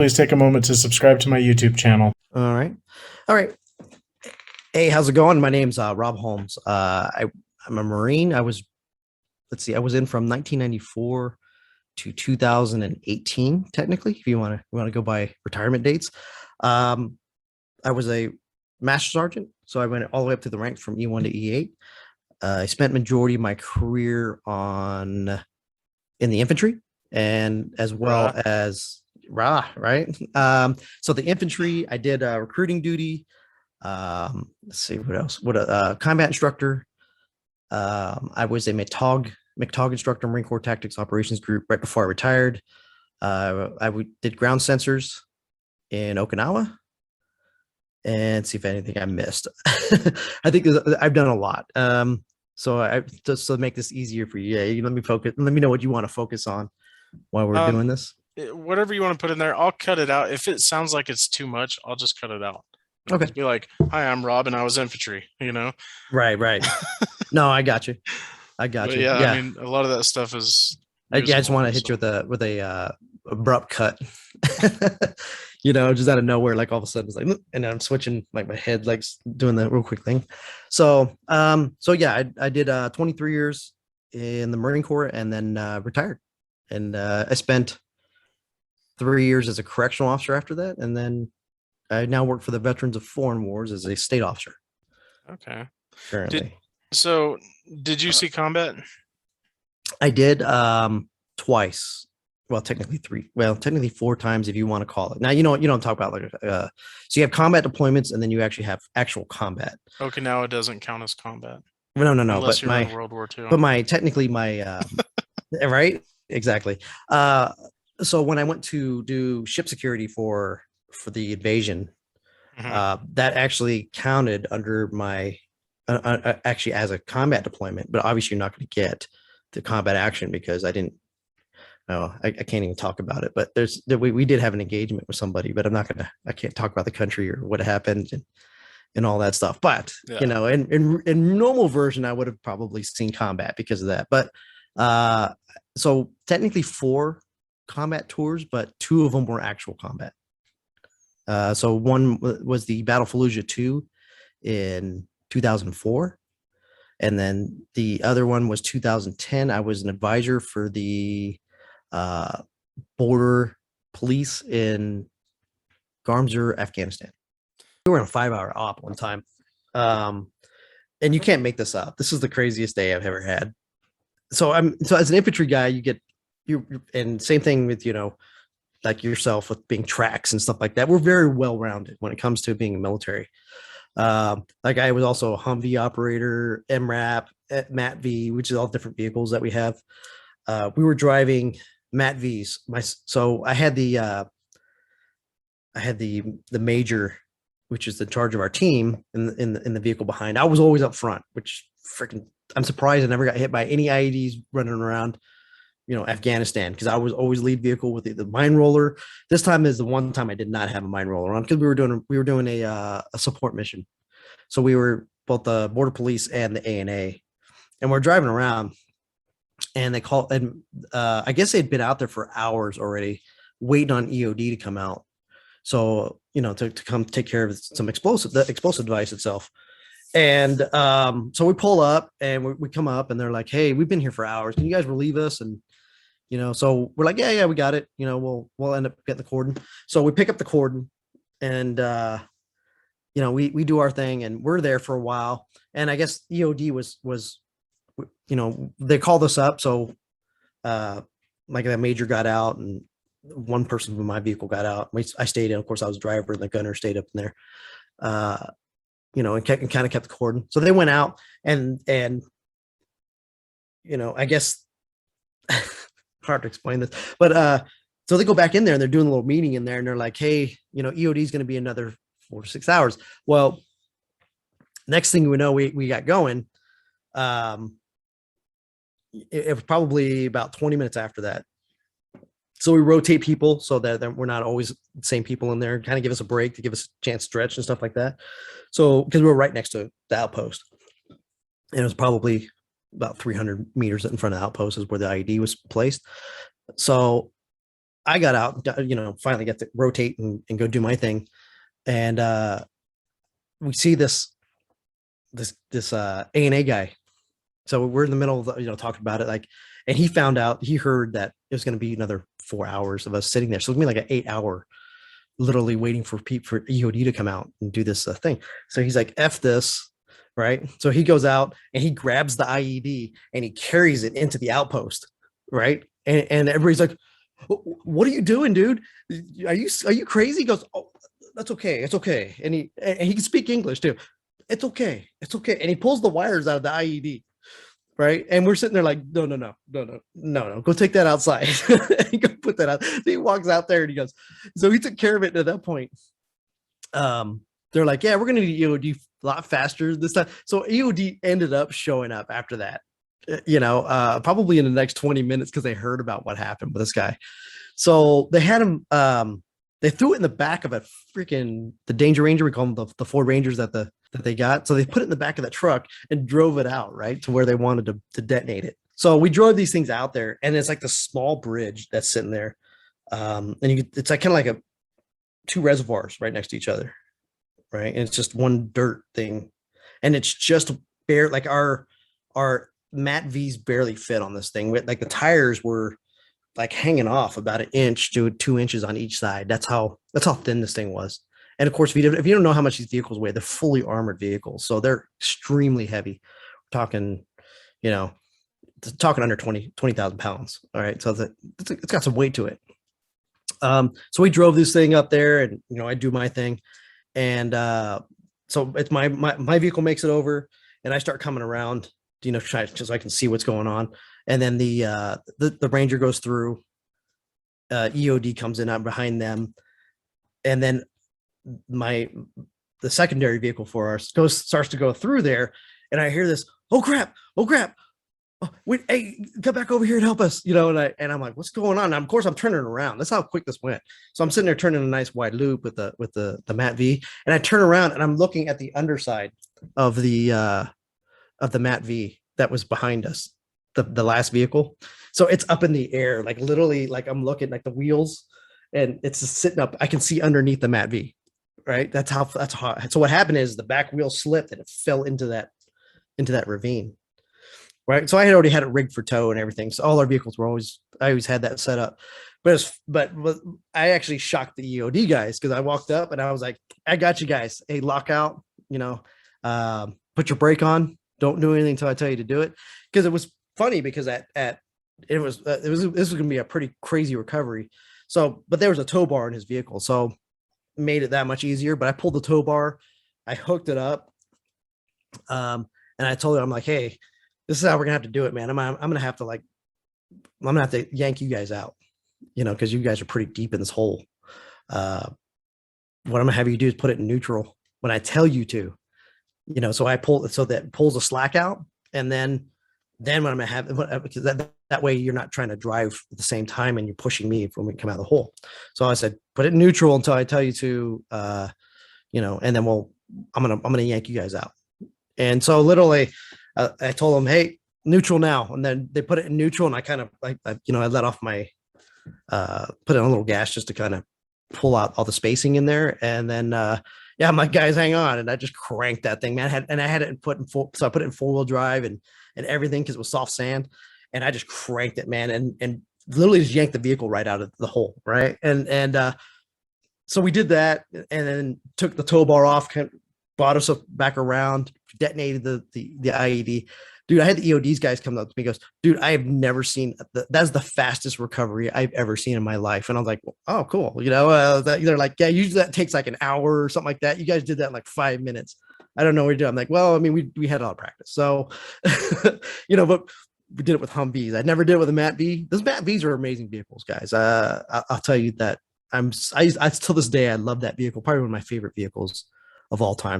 Please take a moment to subscribe to my YouTube channel. All right. All right. Hey, how's it going? My name's Rob Holmes. I'm a Marine. I was in from 1994 to 2018, technically, if you want to go by retirement dates. Um, I was a Master Sergeant, so I went all the way up to the rank from E1 to E8. I spent majority of my career in the infantry, and as well as right. So the infantry, I did recruiting duty. Let's see what else. What a combat instructor. I was a MCTOG instructor, Marine Corps Tactics Operations Group, right before I retired. Did ground sensors in Okinawa, and see if anything I missed. I think I've done a lot. So I just to make this easier for you, you let me focus. Let me know what you want to focus on while we're doing this. Whatever you want to put in there, I'll cut it out. If it sounds like it's too much, I'll just cut it out. Okay. Just be like, "Hi, I'm Rob, and I was infantry." Right. No, I got you. But yeah, I mean, a lot of that stuff is. I just want to hit you with a abrupt cut. Just out of nowhere, like all of a sudden it's like, and I'm switching like my head, like doing the real quick thing. So yeah, I did 23 years in the Marine Corps and then retired, and I spent 3 years as a correctional officer after that, and then I now work for the Veterans of Foreign Wars as a state officer. Okay. Currently. Did you see combat? I did twice. Well, technically three. Well, technically four times if you want to call it. Now, you don't talk about like so you have combat deployments and then you actually have actual combat. Okay, now it doesn't count as combat. No. Unless but you're in World War II. But my right? Exactly. So when I went to do ship security for the invasion, that actually counted under my actually as a combat deployment, but obviously you're not going to get the combat action because I didn't. No, I can't even talk about it. But we did have an engagement with somebody, but I can't talk about the country or what happened and all that stuff. But in normal version, I would have probably seen combat because of that. But so technically 4 combat tours, but 2 of them were actual combat. So one was the Battle Fallujah 2 in 2004. And then the other one was 2010. I was an advisor for the border police in Garmsur, Afghanistan. We were in a 5-hour op one time. And you can't make this up. This is the craziest day I've ever had. So as an infantry guy, you and same thing with, like yourself with being tracks and stuff like that. We're very well-rounded when it comes to being military. Like I was also a Humvee operator, MRAP, MATV, which is all different vehicles that we have. We were driving MATVs. So I had the major, which is in charge of our team in the vehicle behind. I was always up front, which freaking I'm surprised I never got hit by any IEDs running around, Afghanistan, because I was always lead vehicle with the mine roller. This time is the one time I did not have a mine roller on because we were doing a support mission. So we were both the border police and the ANA, and we're driving around. And they called, and I guess they'd been out there for hours already, waiting on EOD to come out. So to come take care of the explosive device itself. And so we pull up and we come up and they're like, "Hey, we've been here for hours. Can you guys relieve us?" And so we're like, "Yeah, we got it. We'll end up getting the cordon." So we pick up the cordon, and we do our thing, and we're there for a while. And I guess EOD was. They called us up. So like that major got out and one person from my vehicle got out. I stayed in, of course I was driver and the gunner stayed up in there, and kind of kept the cordon. So they went out and I guess hard to explain this, but so they go back in there and they're doing a little meeting in there and they're like, "Hey, EOD is going to be another 4 to 6 hours." Well, next thing we know, we got going. It was probably about 20 minutes after that. So we rotate people so that we're not always the same people in there, kind of give us a break to give us a chance to stretch and stuff like that. So, because we were right next to the outpost, and it was probably about 300 meters in front of the outpost is where the IED was placed. So I got out, finally got to rotate and go do my thing. And we see this A&A guy. So we're in the middle of talking about it, like, and he heard that it was going to be another 4 hours of us sitting there. So it's gonna be like an 8-hour, literally waiting for EOD to come out and do this thing. So he's like, F this, right? So he goes out and he grabs the IED and he carries it into the outpost, right? And everybody's like, what are you doing, dude? Are you crazy? He goes, oh, that's okay. It's okay. And he can speak English too. It's okay. It's okay. And he pulls the wires out of the IED. Right. And we're sitting there like, no. Go take that outside. Go put that out. So he walks out there and he goes, so he took care of it. And at that point, they're like, yeah, we're going to need EOD a lot faster this time. So EOD ended up showing up after that, probably in the next 20 minutes because they heard about what happened with this guy. So they had him, they threw it in the back of the Danger Ranger. We call them the Ford Rangers that they got. So they put it in the back of the truck and drove it out, right, to where they wanted to detonate it. So we drove these things out there, and it's like the small bridge that's sitting there. It's like kind of like two reservoirs right next to each other, right? And it's just one dirt thing. And it's just bare, like our Mat V's barely fit on this thing. Like the tires were like hanging off about 1 inch to 2 inches on each side. That's how thin this thing was. And of course, if you don't know how much these vehicles weigh, they're fully armored vehicles, so they're extremely heavy. We're talking, under 20,000 pounds. All right, so it's got some weight to it. So we drove this thing up there, and I do my thing, and so it's my vehicle makes it over, and I start coming around, just so I can see what's going on. And then the Ranger goes through. EOD comes in out behind them, and then the secondary vehicle for us starts to go through there, and I hear this, oh crap, wait, hey, come back over here and help us, and I'm like, what's going on? And of course I'm turning around. That's how quick this went. So I'm sitting there turning a nice wide loop with the Mat V, and I turn around and I'm looking at the underside of the Mat V that was behind us, the last vehicle. So it's up in the air, like literally, like I'm looking like the wheels, and it's just sitting up. I can see underneath the Mat V. Right. That's how. So what happened is the back wheel slipped and it fell into that ravine. Right. So I had already had it rigged for tow and everything. So all our vehicles I always had that set up. But I actually shocked the EOD guys because I walked up and I was like, I got you guys. Hey, lock out, put your brake on. Don't do anything until I tell you to do it. Because it was funny because this was going to be a pretty crazy recovery. So, but there was a tow bar in his vehicle. So made it that much easier. But I pulled the tow bar, I hooked it up, and I told him, I'm like, hey, this is how we're gonna have to do it, man. I'm gonna have to yank you guys out, because you guys are pretty deep in this hole. What I'm gonna have you do is put it in neutral when I tell you to, so I pull so that pulls the slack out, and then what I'm gonna have, because that way you're not trying to drive at the same time and you're pushing me when we come out of the hole. So I said, put it in neutral until I tell you to, and then I'm gonna yank you guys out. And so literally, I told them, hey, neutral now, and then they put it in neutral, and I kind of I let off my put in a little gas just to kind of pull out all the spacing in there, and then I'm like, guys, hang on, and I just cranked that thing, man. I had it put in full, so I put it in 4-wheel drive and everything because it was soft sand, and I just cranked it, man, and literally just yanked the vehicle right out of the hole, right, and so we did that, and then took the tow bar off, brought us back around, detonated the IED. Dude, I had the EOD's guys come up to me and goes, dude, I have never seen that's the fastest recovery I've ever seen in my life. And I was like, oh, cool. They're like, yeah, usually that takes like an hour or something like that. You guys did that in like 5 minutes. I don't know what we did. I'm like, well, I mean, we had a lot of practice. So, but we did it with Humvees. I never did it with a Mat V. Those Mat Vs are amazing vehicles, guys. I'll tell you that I till this day, I love that vehicle. Probably one of my favorite vehicles of all time.